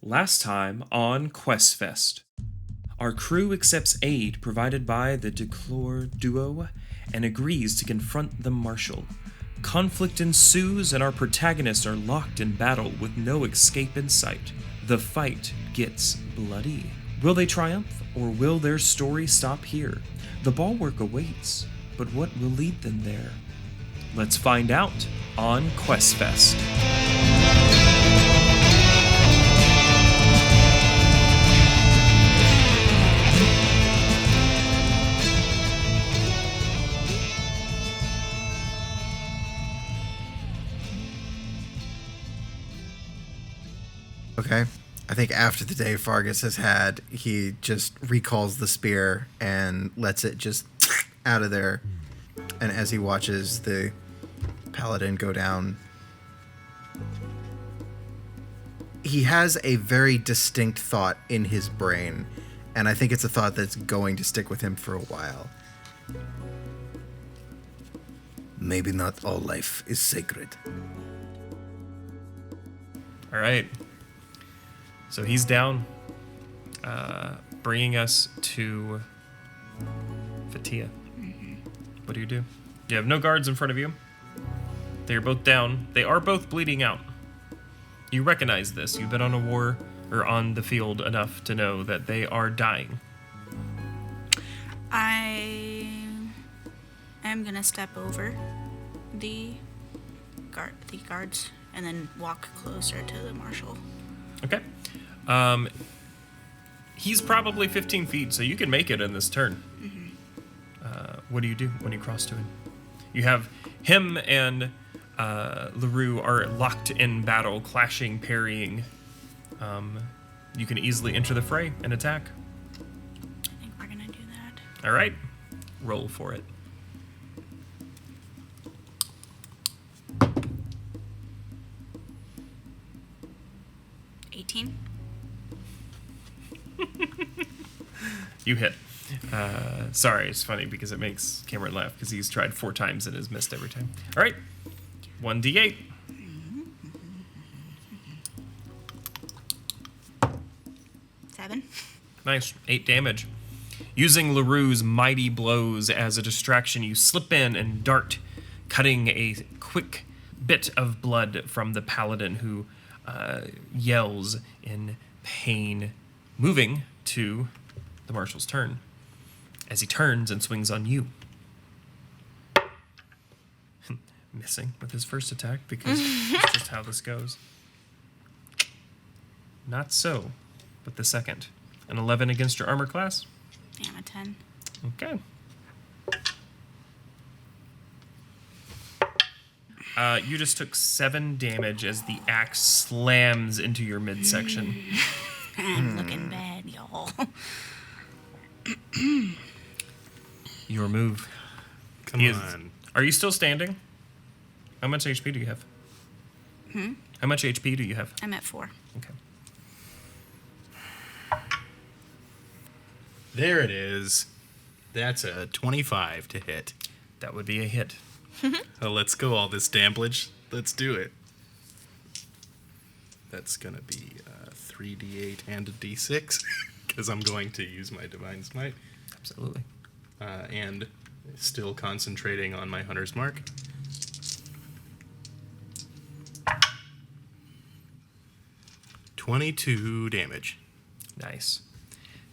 Last time on QuestFest. Our crew accepts aid provided by the Declore duo and agrees to confront the Marshal. Conflict ensues and our protagonists are locked in battle with no escape in sight. The fight gets bloody. Will they triumph or will their story stop here? The ballwork awaits, but what will lead them there? Let's find out on QuestFest. Okay. I think after the day Fargus has had, he just recalls the spear and lets it just out of there. And as he watches the paladin go down, he has a very distinct thought in his brain. And I think it's a thought that's going to stick with him for a while. Maybe not all life is sacred. All right. So he's down, bringing us to Fatia. What do? You have no guards in front of you. They are both down. They are both bleeding out. You recognize this. You've been on a war or on the field enough to know that they are dying. I am gonna step over the guards and then walk closer to the Marshal. Okay. He's probably 15 feet, so you can make it in this turn. Mm-hmm. What do you do when you cross to him? You have him and LaRue are locked in battle, clashing, parrying. You can easily enter the fray and attack. I think we're gonna do that. All right. Roll for it. You hit. Sorry, it's funny because it makes Cameron laugh because he's tried 4 times and has missed every time. All right. 1d8. Seven. Nice. 8 damage. Using LaRue's mighty blows as a distraction, you slip in and dart, cutting a quick bit of blood from the paladin who yells in pain, moving to the Marshal's turn as he turns and swings on you. Missing with his first attack because that's just how this goes. Not so with the second. An 11 against your armor class? Yeah, I'm a 10. Okay. You just took 7 damage as the axe slams into your midsection. I'm looking bad, y'all. Your move. Come on. Are you still standing? How much HP do you have? How much HP do you have? I'm at 4. Okay. There it is. That's a 25 to hit. That would be a hit. Oh, let's go, all this damage. Let's do it. That's going to be 3d8 and a d6, because I'm going to use my Divine Smite. Absolutely. And still concentrating on my Hunter's Mark. $22 damage. Nice.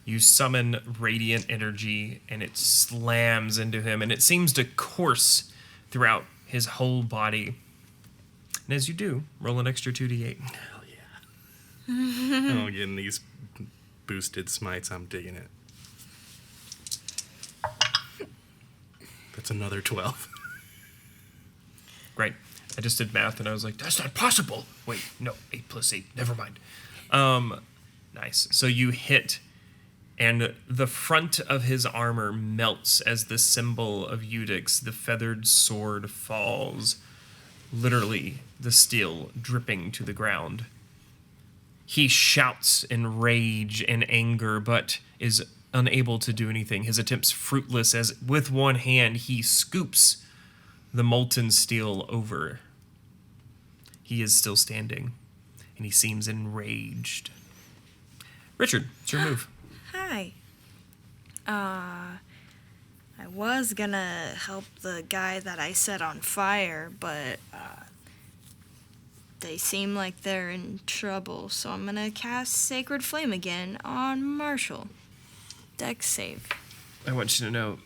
You summon radiant energy, and it slams into him, and it seems to course throughout his whole body. And as you do, roll an extra 2d8. Hell yeah. Oh, getting these boosted smites, I'm digging it. That's another 12. Great. I just did math, and I was like, that's not possible. Wait, no, 8 plus 8. Never mind. Nice. So you hit, and the front of his armor melts as the symbol of Eudix, the feathered sword, falls. Literally, the steel dripping to the ground. He shouts in rage and anger, but is unable to do anything. His attempts fruitless as with one hand he scoops the molten steel over. He is still standing, and he seems enraged. Richard, it's your move. Hi. I was gonna help the guy that I set on fire, but they seem like they're in trouble, so I'm gonna cast Sacred Flame again on Marshal. Dex save. I want you to know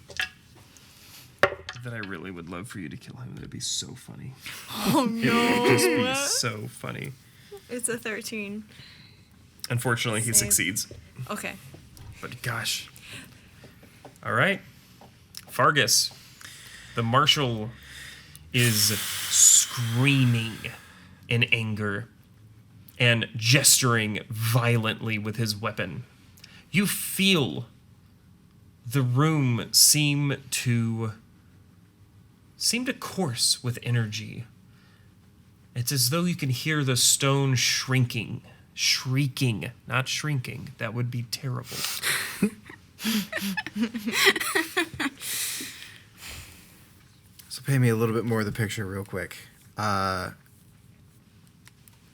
that I really would love for you to kill him. That'd be so funny. Oh It would just be no! so funny. It's a 13. Unfortunately, he Save. succeeds. Okay. But gosh. All right. Fargus. The Marshal is screaming in anger and gesturing violently with his weapon. You feel the room seem to course with energy. It's as though you can hear the stone shrieking, not shrinking. That would be terrible. So pay me a little bit more of the picture real quick.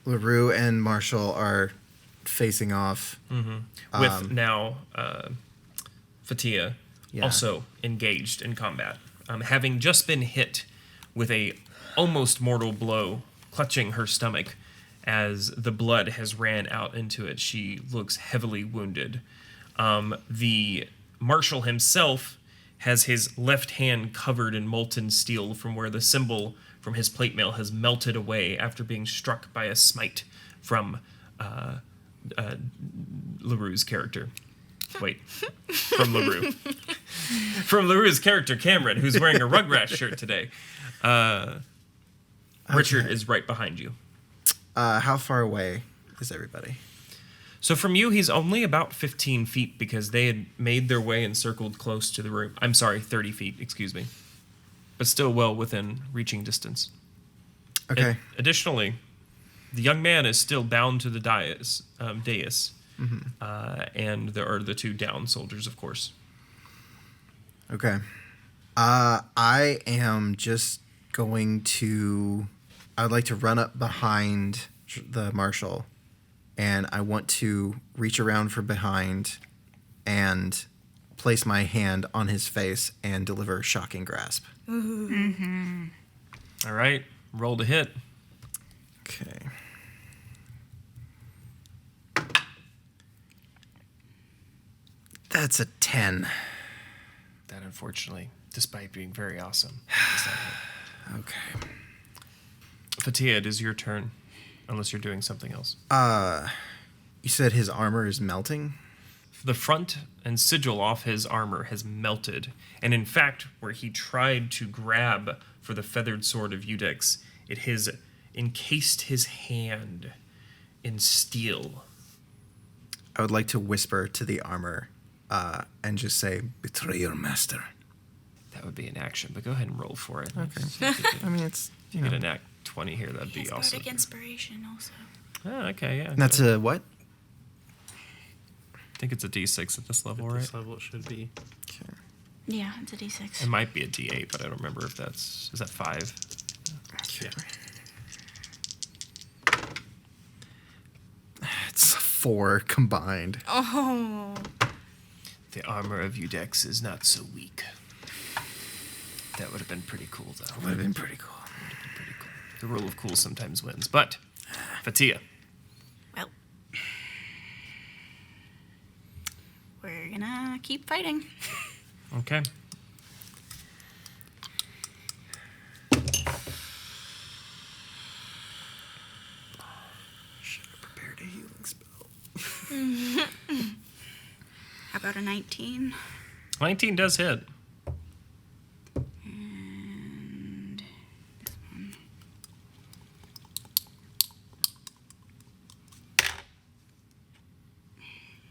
LaRue and Marshall are facing off. With now Fatia Yeah. also engaged in combat, having just been hit with a almost mortal blow, clutching her stomach as the blood has ran out into it. She looks heavily wounded. The Marshal himself has his left hand covered in molten steel from where the symbol from his plate mail has melted away after being struck by a smite from LaRue's character. Wait, from LaRue. From LaRue's character, Cameron, who's wearing a Rugrats shirt today. Richard is right behind you. How far away is everybody? So from you, he's only about 15 feet because they had made their way and circled close to the room. I'm sorry, 30 feet, excuse me. But still well within reaching distance. Okay. Additionally, the young man is still bound to the dais, and there are the two down soldiers, of course. Okay. I am just going to... I would like to run up behind the Marshal, and I want to reach around from behind and place my hand on his face and deliver a shocking grasp. All right, roll to hit. Okay. That's a 10. That unfortunately, despite being very awesome, does not hit. Okay. Fatia, it is your turn, unless you're doing something else. You said his armor is melting? The front and sigil off his armor has melted, and in fact, where he tried to grab for the feathered sword of Eudex, it has encased his hand in steel. I would like to whisper to the armor and just say, betray your master. That would be an action, but go ahead and roll for it. Okay. I mean, it's... If you get a nat 20 here, that'd be He has awesome. bardic inspiration also. Oh, okay, yeah. That's a what? I think it's a D6 at this level, At right? this level, it should be. Okay. Yeah, it's a d6. It might be a D8, but I don't remember if is that 5? Okay. It's 4 combined. Oh. The armor of Eudex is not so weak. That would have been pretty cool, though. Would have been pretty cool. Pretty cool. The rule of cool sometimes wins. But, Fatia. Well, we're gonna keep fighting. Okay. Should have prepared a healing spell. How about a 19? 19 does hit. And this one.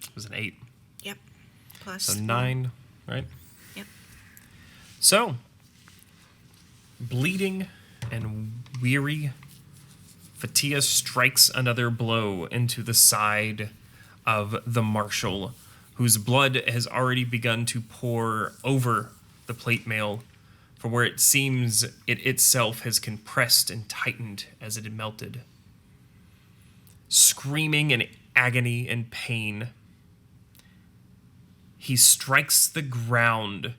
It was an 8. Yep. Plus So one. 9, right? Yep. So, bleeding and weary, Fatia strikes another blow into the side of the Marshal, whose blood has already begun to pour over the plate mail, for where it seems it itself has compressed and tightened as it had melted. Screaming in agony and pain, he strikes the ground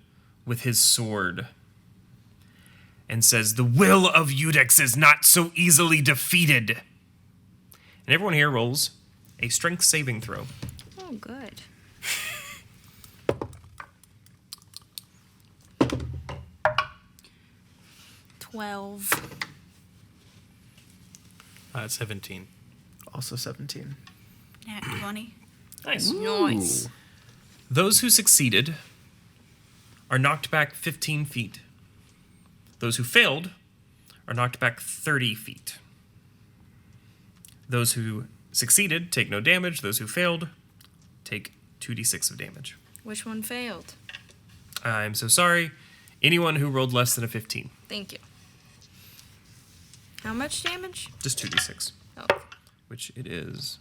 with his sword and says, "The will of Eudex is not so easily defeated." And everyone here rolls a strength saving throw. Oh, good. $12. 17. Also 17. Nat 20. Nice. Nice. Those who succeeded are knocked back 15 feet. Those who failed are knocked back 30 feet. Those who succeeded take no damage. Those who failed take 2d6 of damage. Which one failed? I'm so sorry. Anyone who rolled less than a 15. Thank you. How much damage? Just 2d6. Oh. Which it is.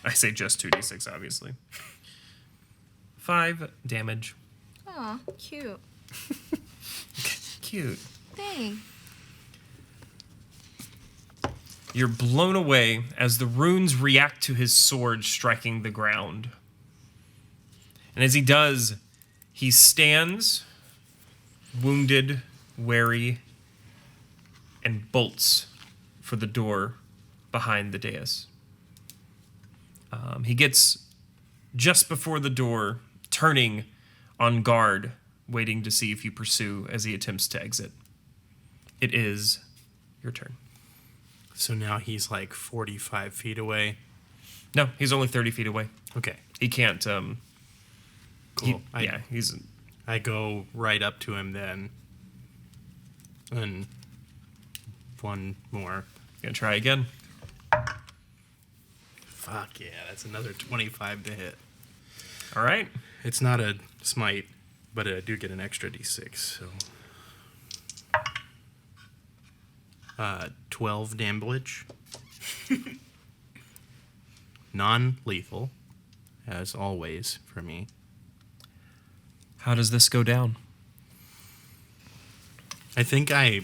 I say just 2d6, obviously. 5 damage. Aw, cute. Cute. Dang. You're blown away as the runes react to his sword striking the ground. And as he does, he stands, wounded, wary, and bolts for the door behind the dais. He gets just before the door, turning on guard, waiting to see if you pursue as he attempts to exit. It is your turn. So now he's like 45 feet away. No, he's only 30 feet away. Okay. He can't, Cool. he's... I go right up to him then. And one more. Gonna try again. Fuck yeah, that's another 25 to hit. All right. It's not a smite, but I do get an extra d6, so... 12 damage. Non-lethal, as always, for me. How does this go down? I think I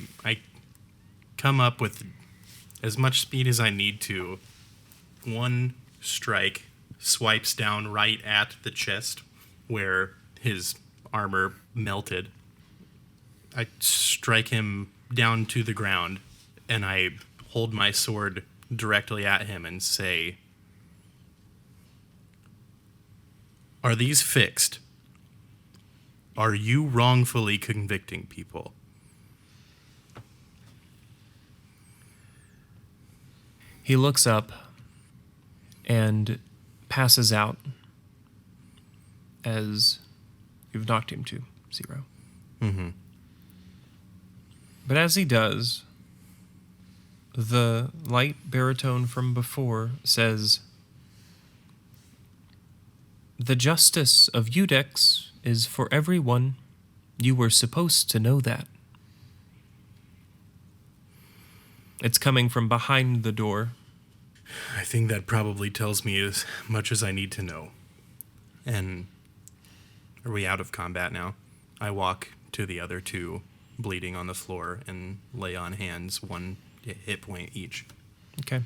come up with as much speed as I need to. One strike swipes down right at the chest where his armor melted. I strike him down to the ground, and I hold my sword directly at him and say, "Are these fixed? Are you wrongfully convicting people?" He looks up and passes out as you've knocked him to 0. Mm-hmm. But as he does, the light baritone from before says, "The justice of Eudex is for everyone. You were supposed to know that." It's coming from behind the door. I think that probably tells me as much as I need to know. And are we out of combat now? I walk to the other two, bleeding on the floor, and lay on hands, 1 hit point each. Okay.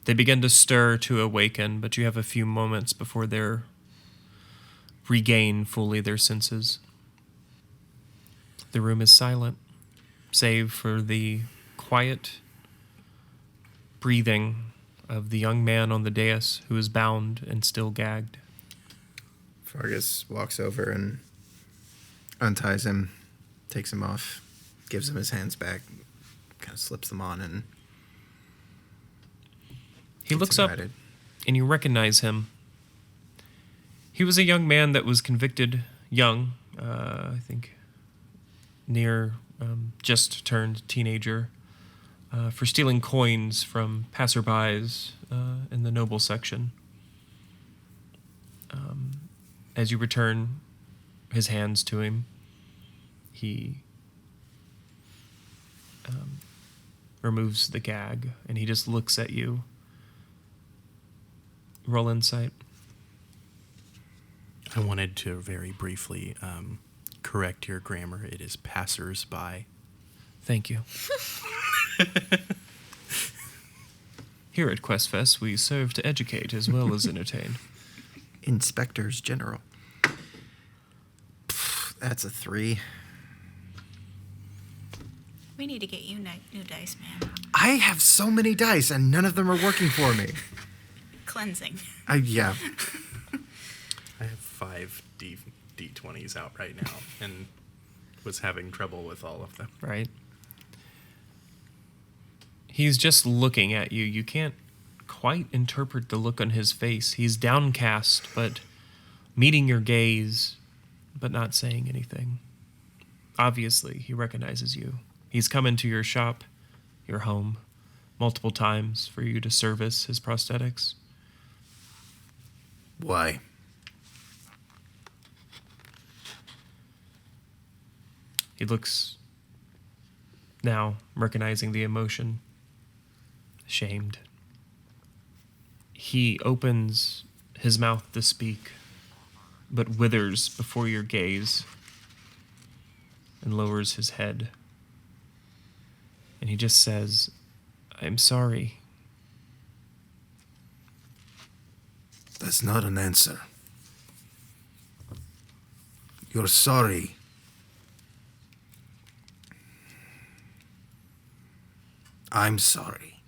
They begin to stir to awaken, but you have a few moments before they're regain fully their senses. The room is silent, save for the quiet breathing of the young man on the dais who is bound and still gagged. Fargus walks over and unties him, takes him off, gives him his hands back, kind of slips them on, and He gets looks him up righted. and you recognize him. He was a young man that was convicted young, I think near just turned teenager, for stealing coins from passerbys in the noble section. As you return his hands to him, he removes the gag and he just looks at you. Roll insight. I wanted to very briefly correct your grammar. It is passers-by. Thank you. Here at QuestFest, we serve to educate as well as entertain. Inspectors General. That's a 3. We need to get you new dice, man. I have so many dice, and none of them are working for me. Cleansing. Yeah. I have 5 D20s out right now and was having trouble with all of them. Right. He's just looking at you. You can't quite interpret the look on his face. He's downcast, but meeting your gaze, but not saying anything. Obviously, he recognizes you. He's come into your shop, your home, multiple times for you to service his prosthetics. Why? He looks, now recognizing the emotion, shamed. He opens his mouth to speak, but withers before your gaze and lowers his head. And he just says, "I'm sorry." That's not an answer. You're sorry. I'm sorry.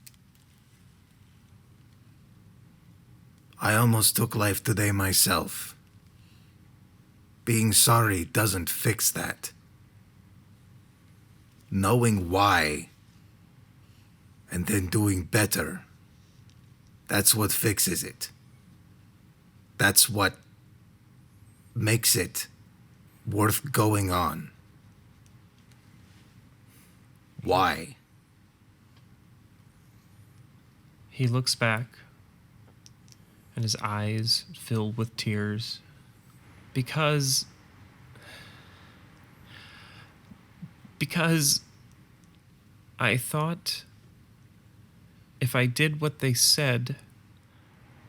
I almost took life today myself. Being sorry doesn't fix that. Knowing why and then doing better, that's what fixes it. That's what makes it worth going on. Why? He looks back, and his eyes fill with tears, because I thought if I did what they said,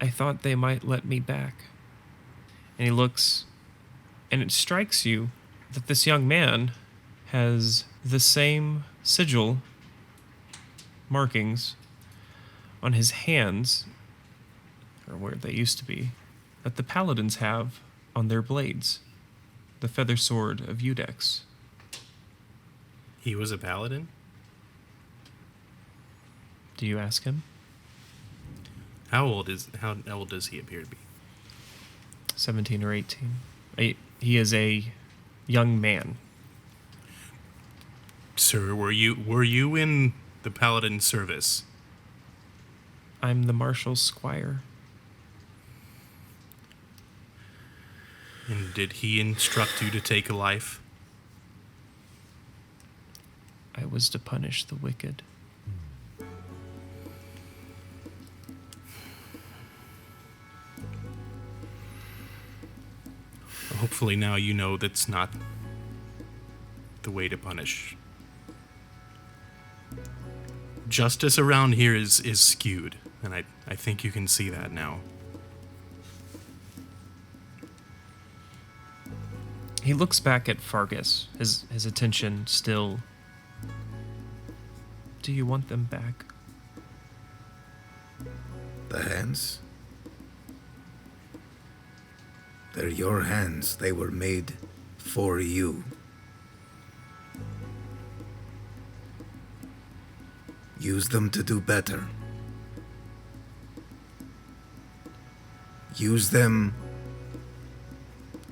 I thought they might let me back. And he looks, and it strikes you that this young man has the same sigil markings on his hands, or where they used to be, that the paladins have on their blades, the feather sword of Udex. He was a paladin? Do you ask him? How old does he appear to be? 17 or 18. He is a young man. Sir, were you in the paladin service? I'm the Marshal's squire. And did he instruct you to take a life? I was to punish the wicked. Hopefully now you know that's not the way to punish. Justice around here is skewed, and I think you can see that now. He looks back at Fargus, his attention still. Do you want them back? The hands? They're your hands. They were made for you. Use them to do better. Use them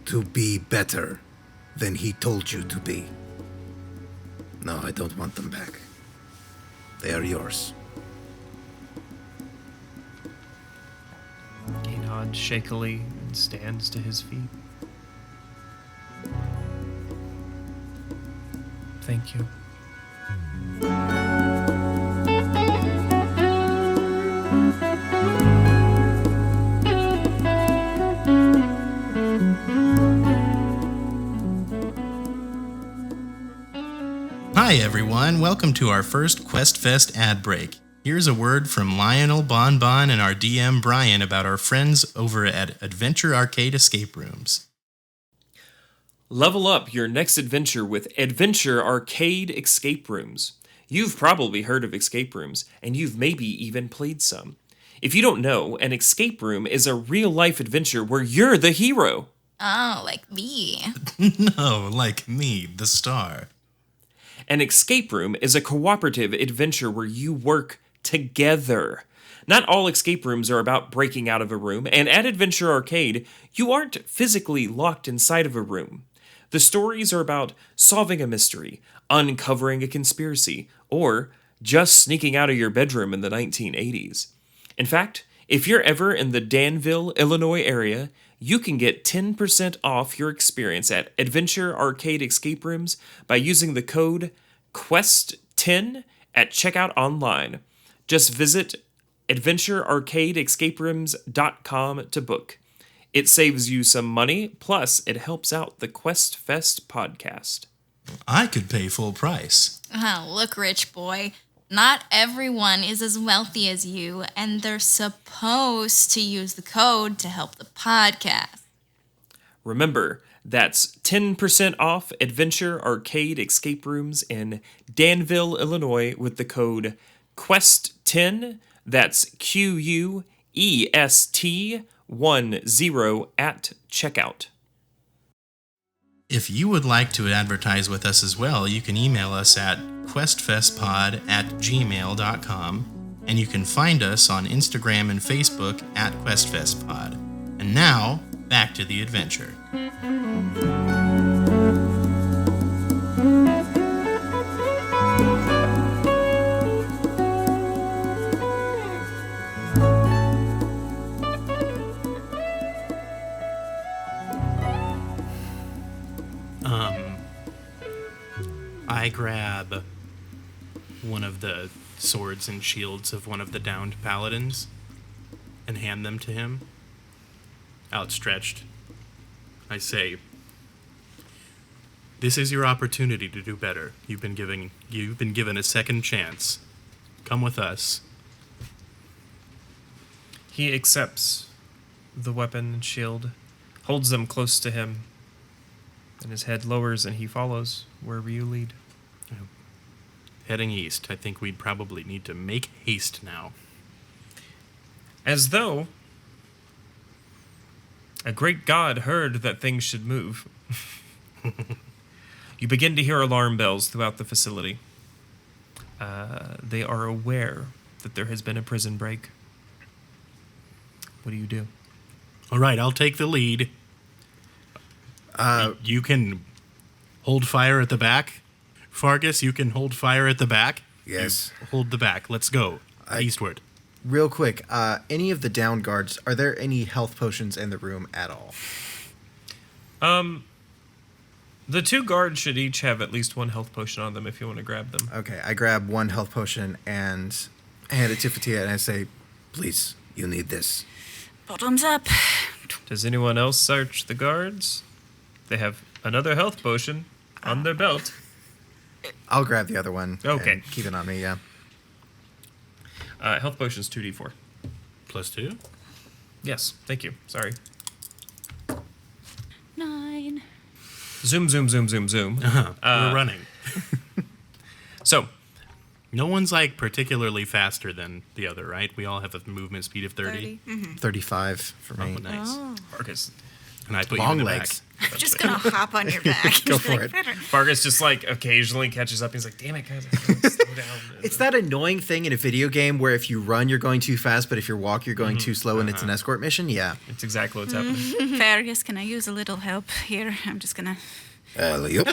to be better than he told you to be. No, I don't want them back. They are yours. He nods shakily and stands to his feet. Thank you. Hi everyone, welcome to our first Quest Fest ad break. Here's a word from Lionel Bonbon and our DM Brian about our friends over at Adventure Arcade Escape Rooms. Level up your next adventure with Adventure Arcade Escape Rooms. You've probably heard of escape rooms, and you've maybe even played some. If you don't know, an escape room is a real-life adventure where you're the hero. Oh, like me. No, like me, the star. An escape room is a cooperative adventure where you work together. Not all escape rooms are about breaking out of a room, and at Adventure Arcade, you aren't physically locked inside of a room. The stories are about solving a mystery, uncovering a conspiracy, or just sneaking out of your bedroom in the 1980s. In fact, if you're ever in the Danville, Illinois area, you can get 10% off your experience at Adventure Arcade Escape Rooms by using the code QUEST10 at checkout online. Just visit adventurearcadeescaperooms.com to book. It saves you some money, plus it helps out the Quest Fest podcast. I could pay full price. Oh, look, rich boy. Not everyone is as wealthy as you, and they're supposed to use the code to help the podcast. Remember, that's 10% off Adventure Arcade Escape Rooms in Danville, Illinois with the code QUEST10. That's QUEST10 at checkout. If you would like to advertise with us as well, you can email us at questfestpod@gmail.com, and you can find us on Instagram and Facebook at questfestpod. And now, back to the adventure. I grab one of the swords and shields of one of the downed paladins and hand them to him, outstretched. I say, "This is your opportunity to do better. You've been given a second chance. Come with us." He accepts the weapon and shield, holds them close to him, and his head lowers and he follows wherever you lead. Heading east. I think we'd probably need to make haste now. As though a great god heard that things should move. You begin to hear alarm bells throughout the facility. They are aware that there has been a prison break. What do you do? All right, I'll take the lead. You can hold fire at the back. Fargus, you can hold fire at the back. Yes. You hold the back. Let's go. Eastward. Real quick, any of the down guards, are there any health potions in the room at all? The two guards should each have at least one health potion on them if you want to grab them. Okay, I grab one health potion and hand it to Fatia and I say, Please, you need this. Bottoms up. Does anyone else search the guards? They have another health potion on their belt. I'll grab the other one. Okay. And keep it on me, yeah. Health potions 2d4. +2? Yes, thank you. Sorry. 9. Zoom, zoom, zoom, zoom, zoom. We're running. So, No one's like particularly faster than the other, right? We all have a movement speed of 30. 35 for me. Oh, nice. Fargus. And I put Long you in the legs. I'm just gonna hop on your back. Go for it. Fargus just like occasionally catches up. He's like, damn it, guys, I gotta slow down. It's that annoying thing in a video game where if you run, you're going too fast, but if you walk, you're going too slow, and it's an escort mission? Yeah. It's exactly what's happening. Fergus, can I use a little help here? I'm just gonna. Alley-oop.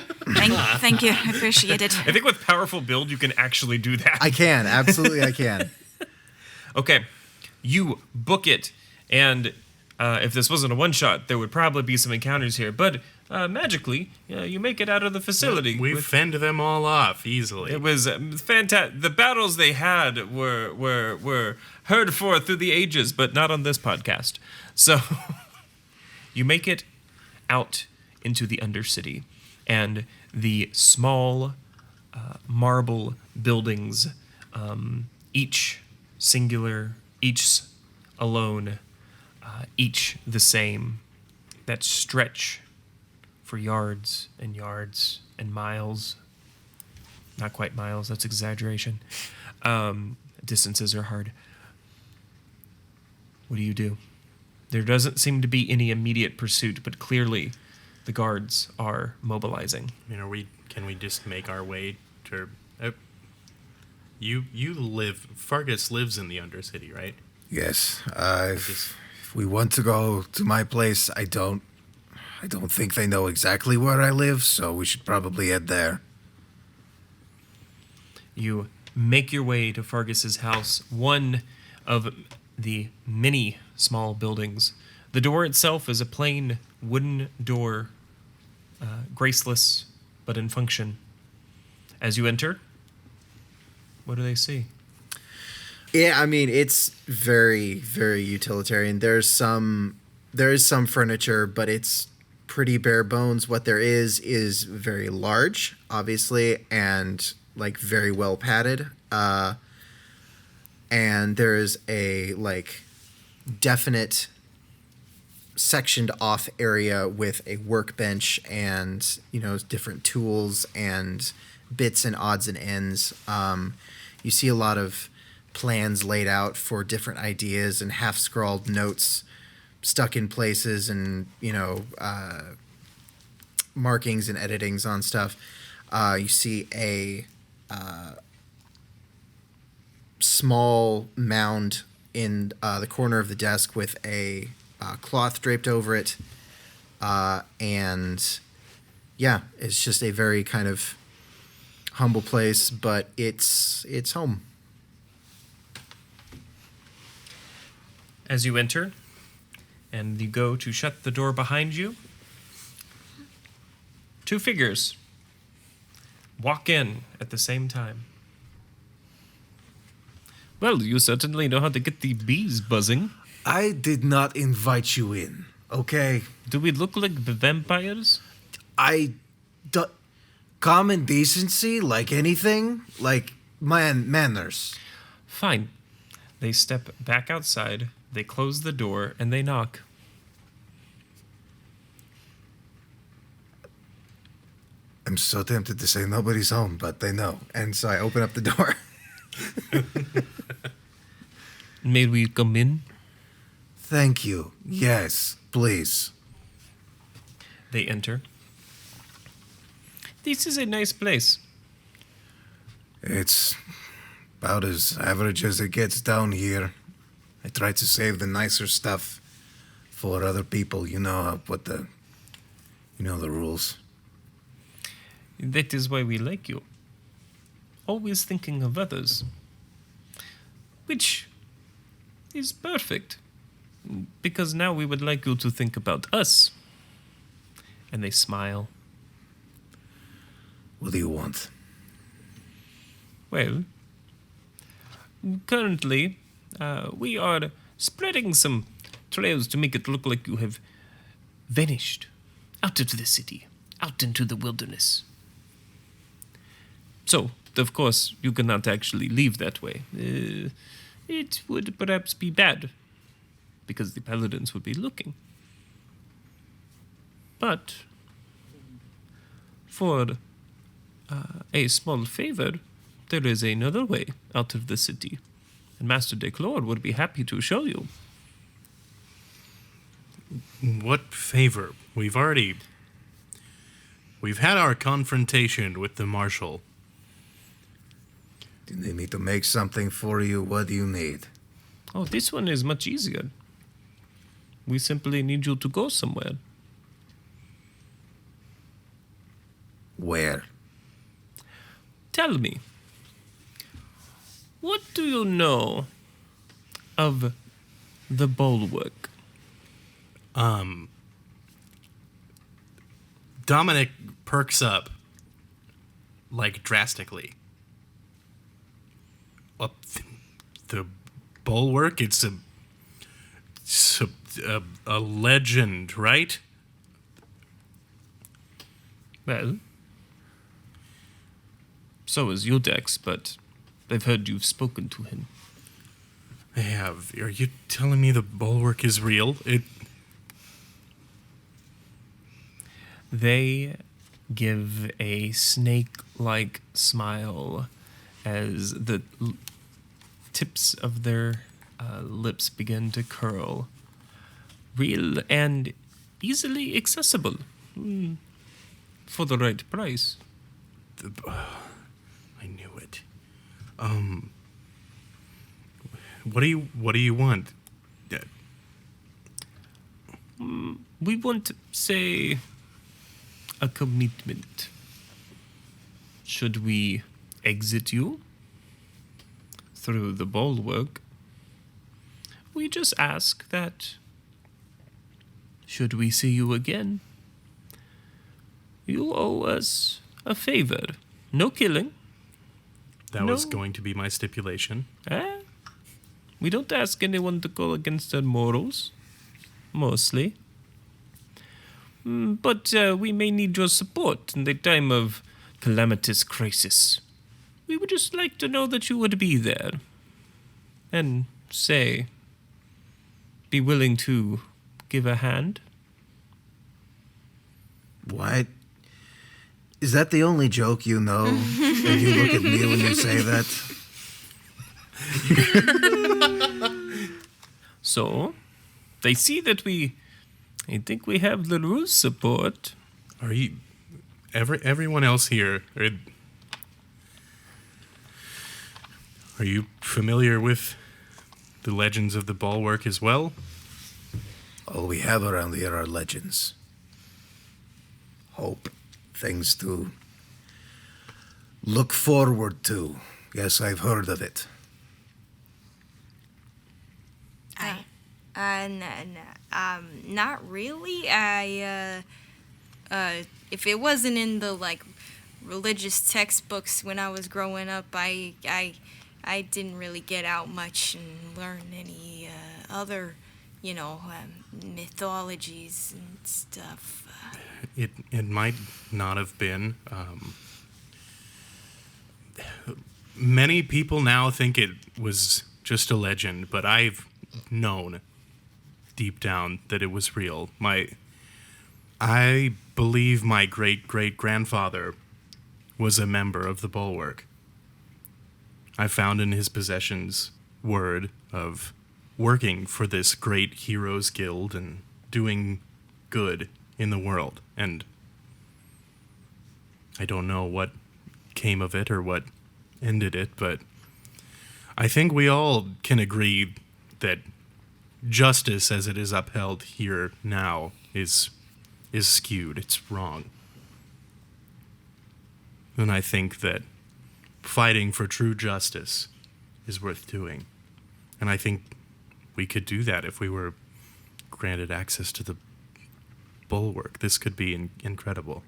Thank you. I appreciate it. I think with powerful build, you can actually do that. I can. Absolutely, I can. Okay, you book it, and if this wasn't a one-shot, there would probably be some encounters here, but magically, you make it out of the facility. We fend them all off easily. It was fantastic. The battles they had were heard for through the ages, but not on this podcast. So you make it out into the Undercity, and the small marble buildings, each singular, each alone, each the same, that stretch for yards and yards and miles. Not quite miles, that's exaggeration. Distances are hard. What do? There doesn't seem to be any immediate pursuit, but clearly the guards are mobilizing. I mean, can we just make our way to... Fargus lives in the Undercity, right? Yes. If we want to go to my place, I don't think they know exactly where I live, so we should probably head there. You make your way to Fargus's house, one of the many small buildings. The door itself is a plain wooden door, graceless but in function. As you enter, what do they see? Yeah, I mean, it's very, very utilitarian. There is some furniture, but it's pretty bare bones. What there is very large, obviously, and like very well padded. And there is a like definite sectioned off area with a workbench and, you know, different tools and bits and odds and ends. You see a lot of plans laid out for different ideas and half scrawled notes stuck in places and, you know, markings and editings on stuff. You see a small mound in the corner of the desk with a cloth draped over it. And yeah, it's just a very kind of humble place, but it's home. As you enter, and you go to shut the door behind you, two figures walk in at the same time. Well, you certainly know how to get the bees buzzing. I did not invite you in, okay? Do we look like vampires? Common decency, like anything, like manners. Fine. They step back outside, they close the door, and they knock. I'm so tempted to say nobody's home, but they know. And so I open up the door. May we come in? Thank you. Yes, please. They enter. This is a nice place. It's about as average as it gets down here. I try to save the nicer stuff for other people. You know the rules. That is why we like you. Always thinking of others. Which is perfect. Because now we would like you to think about us. And they smile. What do you want? Well, currently, we are spreading some trails to make it look like you have vanished out of the city, out into the wilderness. So, of course, you cannot actually leave that way. It would perhaps be bad, because the paladins would be looking. But, for a small favor, there is another way out of the city, and Master Declore would be happy to show you. What favor? We've had our confrontation with the Marshal. Do you need me to make something for you? What do you need? Oh, this one is much easier. We simply need you to go somewhere. Where? Tell me, what do you know of the bulwark? Dominic perks up, like, drastically. The bulwark, it's a legend, right? Well, so is Yodex, but I've heard you've spoken to him. I have. Are you telling me the bulwark is real? They give a snake-like smile as the tips of their lips begin to curl. Real and easily accessible. For the right price. I knew it. What do you want? We want, say, a commitment. Should we exit you through the bulwark, we just ask that, should we see you again, you owe us a favor. No killing. That was going to be my stipulation. We don't ask anyone to go against their morals, mostly. But we may need your support in the time of calamitous crisis. We would just like to know that you would be there. And, say, be willing to give a hand. What? Is that the only joke you know? And you look at me when you say that? So, they see that I think we have Leroux's support. Are you... Everyone else here... Are you familiar with the legends of the Bulwark as well? All we have around here are legends. Hope. Things to look forward to. Yes, I've heard of it. Not really. If it wasn't in the religious textbooks when I was growing up, I didn't really get out much and learn any other, mythologies and stuff. It might not have been. Many people now think it was just a legend, but I've known deep down that it was real. I believe my great-great-grandfather was a member of the Bulwark. I found in his possessions word of working for this great heroes guild and doing good in the world. And I don't know what came of it or what ended it, but I think we all can agree that justice as it is upheld here now is skewed. It's wrong. And I think that fighting for true justice is worth doing. And I think we could do that if we were granted access to the Bulwark. This could be incredible.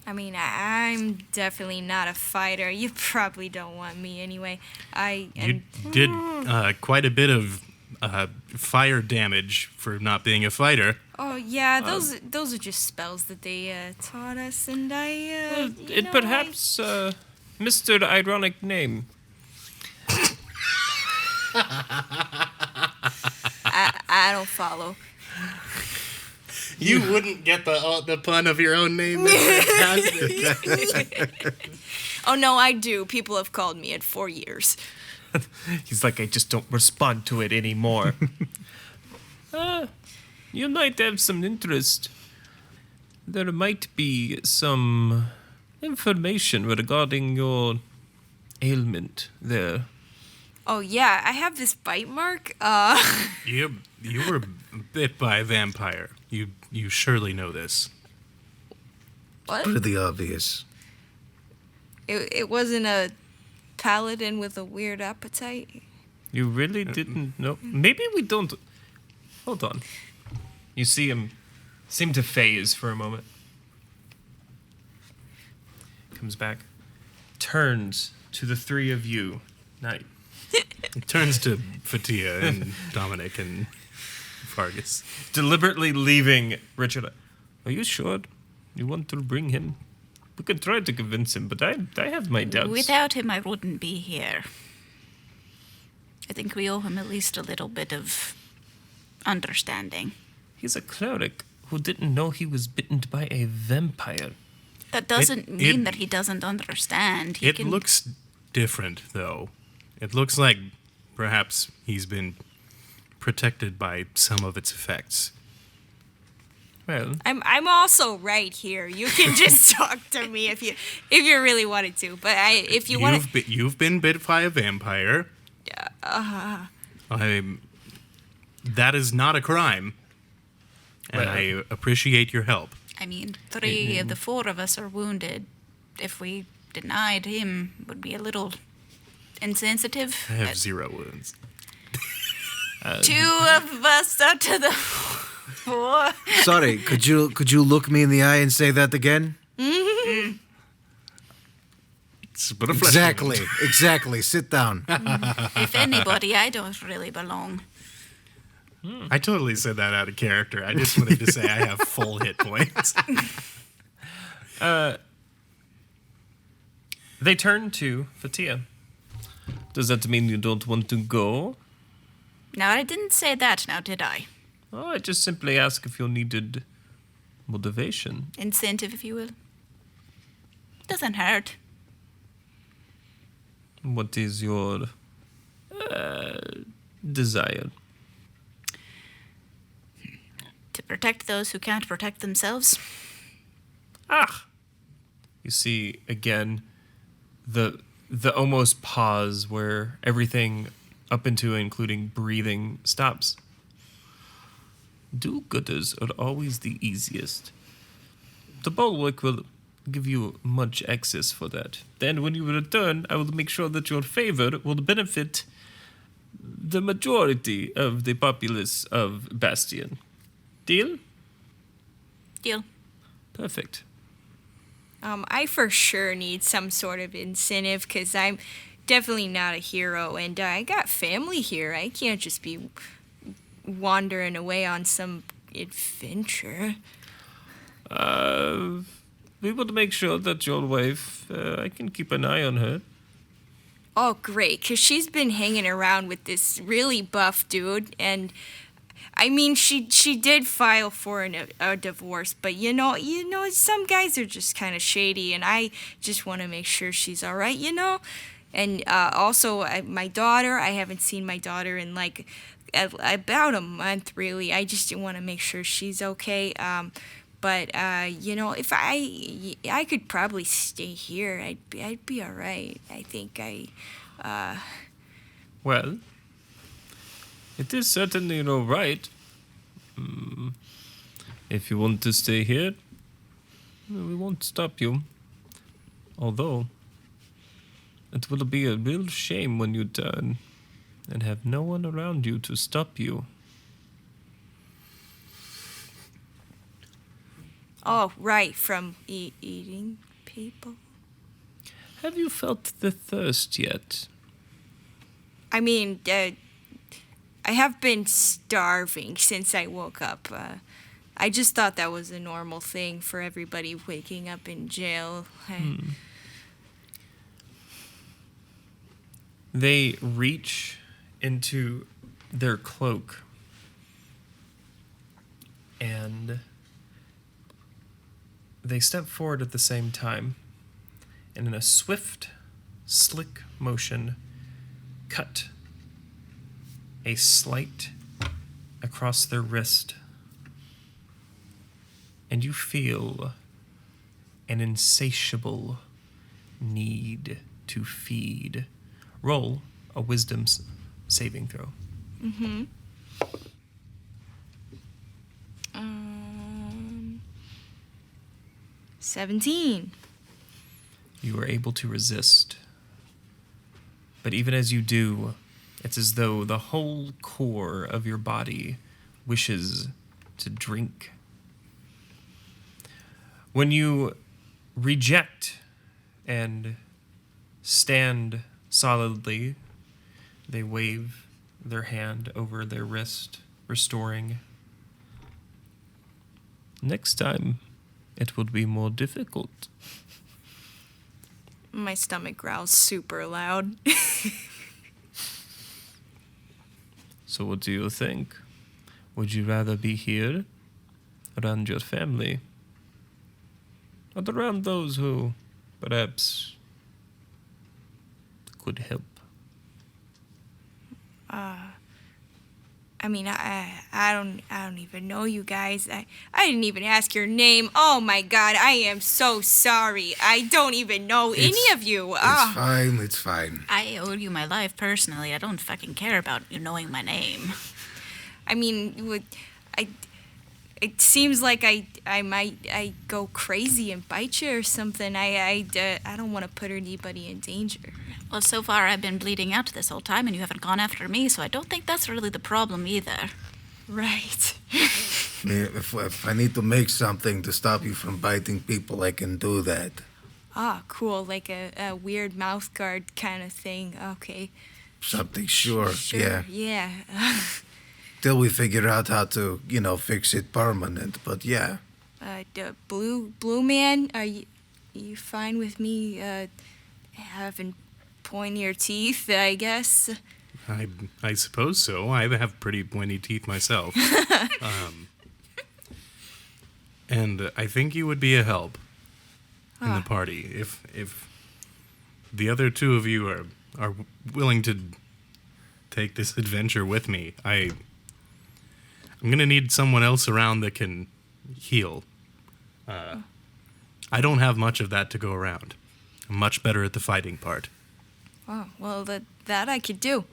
I mean, I'm definitely not a fighter. You probably don't want me anyway. You did quite a bit of fire damage for not being a fighter. Oh yeah, those are just spells that they taught us, and Perhaps Mr. Ironic Name. I don't follow. You wouldn't get the pun of your own name. That's fantastic. Oh no, I do. People have called me it for years. He's like, I just don't respond to it anymore. You might have some interest. There might be some information regarding your ailment there. Oh yeah, I have this bite mark. You were bit by a vampire. You surely know this. What? Pretty obvious. It wasn't a paladin with a weird appetite. You really didn't know? Maybe we don't. Hold on. You see him seem to phase for a moment. Comes back. Turns to the three of you. Night. It turns to Fatia and Dominic and Vargas. Deliberately leaving Richard. Are you sure you want to bring him? We could try to convince him, but I have my doubts. Without him, I wouldn't be here. I think we owe him at least a little bit of understanding. He's a cleric who didn't know he was bitten by a vampire. That doesn't mean that he doesn't understand. It looks different, though. It looks like perhaps he's been protected by some of its effects. Well, I'm also right here. You can just talk to me if you really wanted to. But if you want to, You've been bit by a vampire. That is not a crime. And Well- I appreciate your help. I mean, 3 of the 4 of us are wounded. If we denied him, would be a little insensitive. I have 0 wounds. 2 of us out to the 4. Sorry, could you look me in the eye and say that again? But a flesh wound. Exactly. Sit down. If anybody, I don't really belong. I totally said that out of character. I just wanted to say I have full hit points. they turn to Fatia. Does that mean you don't want to go? Now, I didn't say that now, did I? Oh, I just simply ask if you needed motivation. Incentive, if you will. Doesn't hurt. What is your desire? To protect those who can't protect themselves. Ah! You see again the almost pause where everything up into including breathing stops. Do-gooders are always the easiest. The bulwark will give you much access for that. Then when you return, I will make sure that your favor will benefit the majority of the populace of Bastion. Deal? Deal. Perfect. I for sure need some sort of incentive because I'm definitely not a hero, and I got family here. I can't just be wandering away on some adventure. We will make sure that your wife, I can keep an eye on her. Oh, great, because she's been hanging around with this really buff dude, and I mean, she did file for a divorce, but you know, some guys are just kind of shady, and I just want to make sure she's all right, And also, my daughter, I haven't seen my daughter in like about a month, really. I just want to make sure she's okay. But if I could probably stay here, I'd be all right. I think Well, it is certainly your right. If you want to stay here, we won't stop you. Although, it will be a real shame when you turn and have no one around you to stop you. Oh, right, from eating people. Have you felt the thirst yet? I mean, I have been starving since I woke up. I just thought that was a normal thing for everybody waking up in jail. They reach into their cloak and they step forward at the same time and in a swift, slick motion cut a slight across their wrist, and you feel an insatiable need to feed. Roll a wisdom saving throw. 17. You are able to resist. But even as you do, it's as though the whole core of your body wishes to drink. When you reject and stand solidly, they wave their hand over their wrist, restoring. Next time, it would be more difficult. My stomach growls super loud. So what do you think? Would you rather be here, around your family, or around those who perhaps could help? I mean, I don't even know you guys. I didn't even ask your name. Oh my God, I am so sorry. I don't even know any of you. It's fine, it's fine. I owe you my life personally. I don't fucking care about you knowing my name. I mean, it seems like I might go crazy and bite you or something. I don't want to put anybody in danger. Well, so far I've been bleeding out this whole time and you haven't gone after me, so I don't think that's really the problem either. Right. If I need to make something to stop you from biting people, I can do that. Ah, cool. Like a weird mouth guard kind of thing. Okay. Something, sure. Yeah. Yeah. Till we figure out how to, fix it permanent. But yeah. The blue man, are you fine with me having pointier teeth, I guess? I suppose so. I have pretty pointy teeth myself. And I think you would be a help in the party if the other two of you are willing to take this adventure with me. I'm gonna need someone else around that can heal. I don't have much of that to go around. I'm much better at the fighting part. Oh, well, that I could do.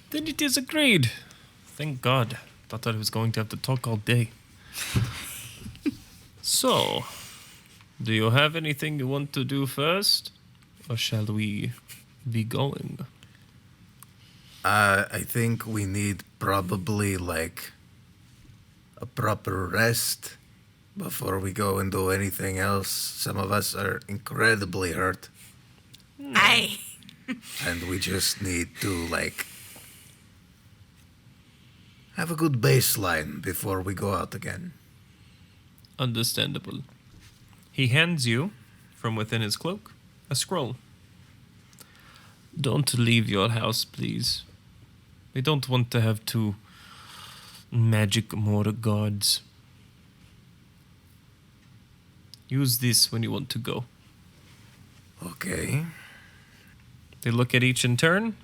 Then it is agreed. Thank God. Thought I was going to have to talk all day. So, do you have anything you want to do first? Or shall we be going? I think we need probably a proper rest before we go and do anything else. Some of us are incredibly hurt. Aye. And we just need to, have a good baseline before we go out again. Understandable. He hands you, from within his cloak, a scroll. Don't leave your house, please. We don't want to have two magic mortar gods. Use this when you want to go. Okay. They look at each in turn,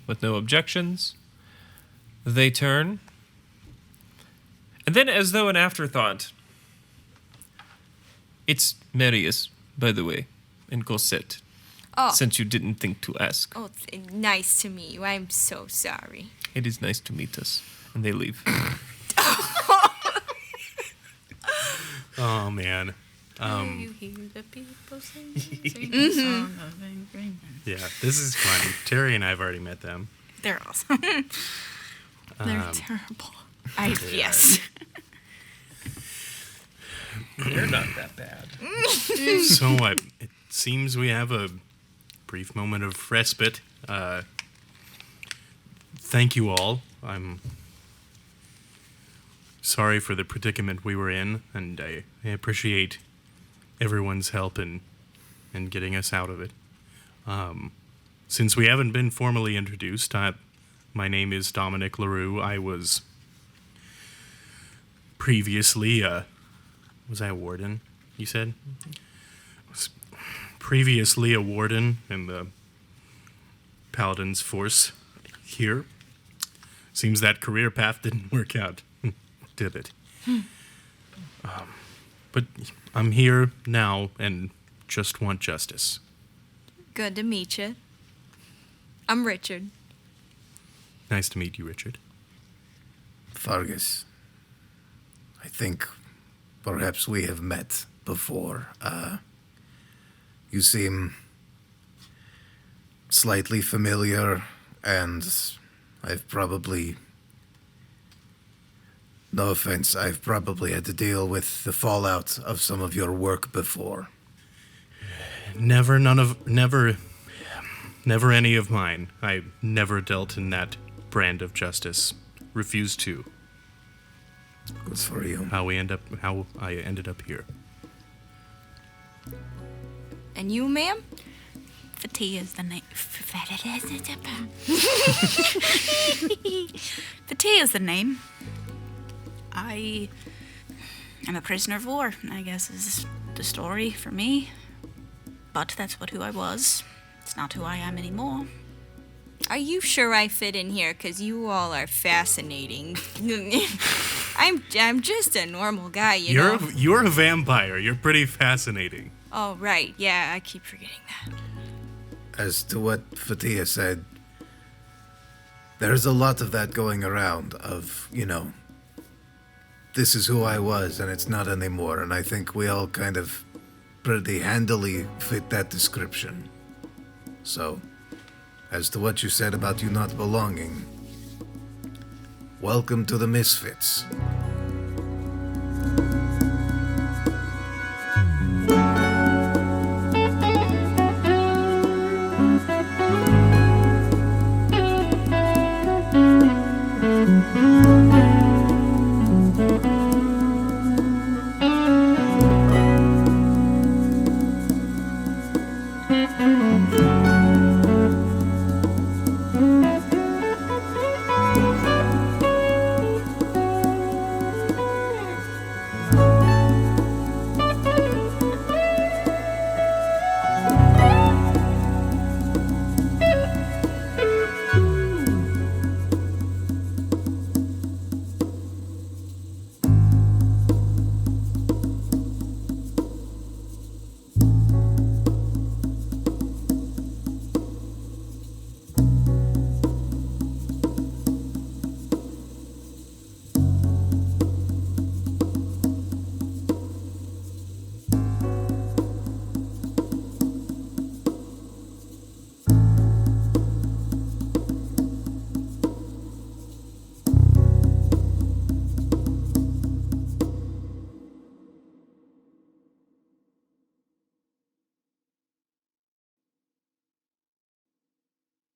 with no objections. They turn. And then, as though an afterthought, it's Marius, by the way, and Cosette, Oh. since you didn't think to ask. Oh, nice to meet you. I'm so sorry. It is nice to meet us. And they leave. Oh, man. You hear the people sing the song of agreement. Yeah, this is fun. Terry and I have already met them. They're awesome. They're terrible. Yes. They're not that bad. So it seems we have a brief moment of respite. Thank you all. I'm sorry for the predicament we were in, and I appreciate everyone's help in getting us out of it. Since we haven't been formally introduced, my name is Dominic LaRue. I was previously, was I a warden, you said? Was previously a warden in the Paladin's force here. Seems that career path didn't work out, did it? But I'm here now and just want justice. Good to meet you. I'm Richard. Nice to meet you, Richard. Fargus, I think perhaps we have met before. You seem slightly familiar, and I've probably, no offense, I've probably had to deal with the fallout of some of your work before. Never any of mine. I never dealt in that brand of justice. Refused to. Good for you. How I ended up here. And you, ma'am? Fatia is the name. Fatia is the name. I am a prisoner of war, I guess is the story for me. But that's who I was. It's not who I am anymore. Are you sure I fit in here? Because you all are fascinating. I'm just a normal guy, you know? You're a vampire. You're pretty fascinating. Oh, right. Yeah, I keep forgetting that. As to what Fatia said, there's a lot of that going around of, this is who I was and it's not anymore. And I think we all kind of pretty handily fit that description. So, as to what you said about you not belonging, welcome to the Misfits. Mm-hmm.